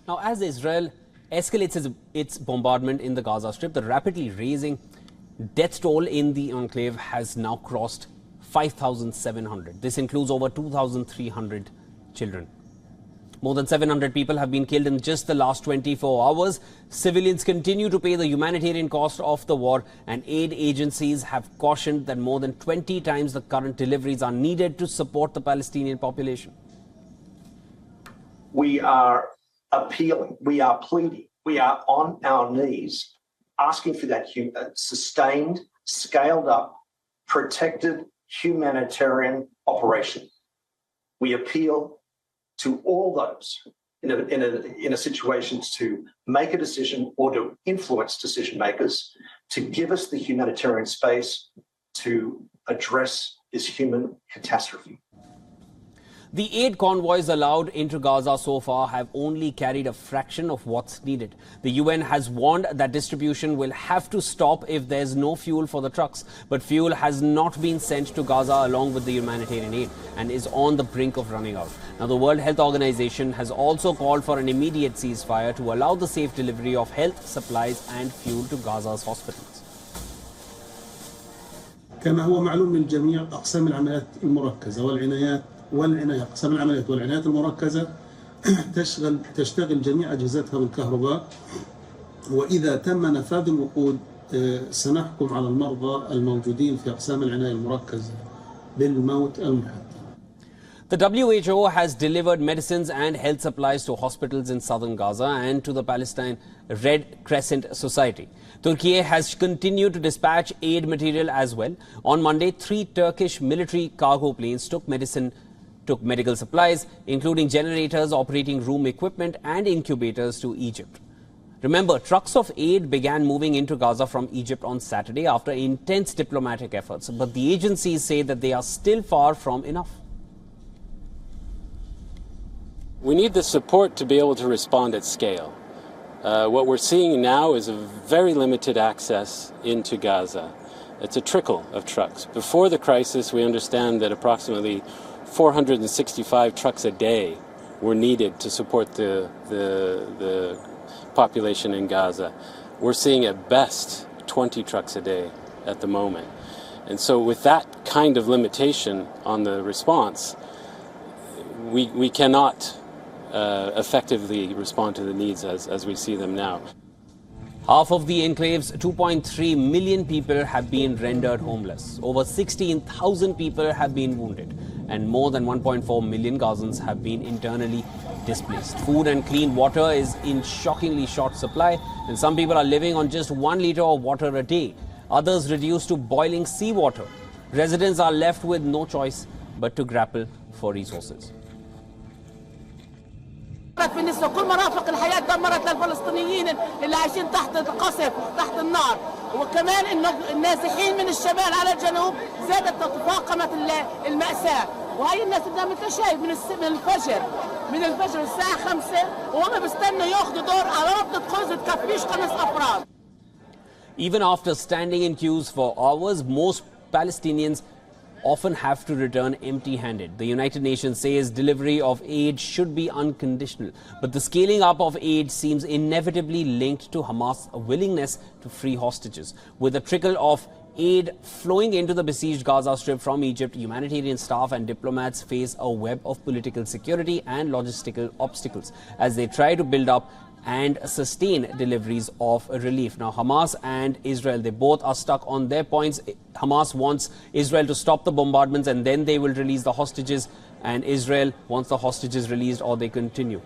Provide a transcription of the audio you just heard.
Now, as Israel escalates its bombardment in the Gaza Strip, the rapidly raising death toll in the enclave has now crossed 5,700. This includes over 2,300 children. More than 700 people have been killed in just the last 24 hours. Civilians continue to pay the humanitarian cost of the war, and aid agencies have cautioned that more than 20 times the current deliveries are needed to support the Palestinian population. We are appealing, we are pleading, we are on our knees asking for that sustained, scaled up, protected humanitarian operation. We appeal to all those in a situation to make a decision or to influence decision makers to give us the humanitarian space to address this human catastrophe. The aid convoys allowed into Gaza so far have only carried a fraction of what's needed. The UN has warned that distribution will have to stop if there's no fuel for the trucks. But fuel has not been sent to Gaza along with the humanitarian aid and is on the brink of running out. Now, the World Health Organization has also called for an immediate ceasefire to allow the safe delivery of health supplies and fuel to Gaza's hospitals. كما هو معلوم للجميع أقسام العمليات المركزة أقسام العمليات والعنايات المركزة تشتغل جميع أجهزتها بالكهرباء، وإذا تم نفاذ الوقود سنحكم على المرضى الموجودين في أقسام العناية المركزة بالموت المحتم. The WHO has delivered medicines and health supplies to hospitals in southern Gaza and to the Palestine Red Crescent Society. Turkey has continued to dispatch aid material as well. On Monday, 3 Turkish military cargo planes took medical supplies, including generators, operating room equipment and incubators to Egypt. Remember, trucks of aid began moving into Gaza from Egypt on Saturday after intense diplomatic efforts, but the agencies say that they are still far from enough. We need the support to be able to respond at scale. What we're seeing now is a very limited access into Gaza. It's a trickle of trucks. Before the crisis, we understand that approximately 465 trucks a day were needed to support the population in Gaza. We're seeing at best 20 trucks a day at the moment. And so with that kind of limitation on the response, we cannot effectively respond to the needs as we see them now. Half of the enclave's 2.3 million people have been rendered homeless. Over 16,000 people have been wounded, and more than 1.4 million Gazans have been internally displaced. Food and clean water is in shockingly short supply, and some people are living on just 1 liter of water a day. Others reduced to boiling seawater. Residents are left with no choice but to grapple for resources. بالنسبة كل مرافق الحياة دمرت للفلسطينيين اللي عايشين تحت القصف تحت النار، وكمان انه النازحين من الشمال على الجنوب زادت تفاقمت المأساة. وهي الناس زي ما انت شايف من الفجر الساعة 5 وهم بيستنوا ياخذوا دور على ربطة خبز تكفيش 5 أفراد. Even after standing in queues for hours, most Palestinians often have to return empty-handed. The United Nations says delivery of aid should be unconditional, but the scaling up of aid seems inevitably linked to Hamas' willingness to free hostages. With a trickle of aid flowing into the besieged Gaza Strip from Egypt, humanitarian staff and diplomats face a web of political security and logistical obstacles as they try to build up and sustain deliveries of relief. Now, Hamas and Israel, they both are stuck on their points. Hamas wants Israel to stop the bombardments and then they will release the hostages, and Israel wants the hostages released or they continue.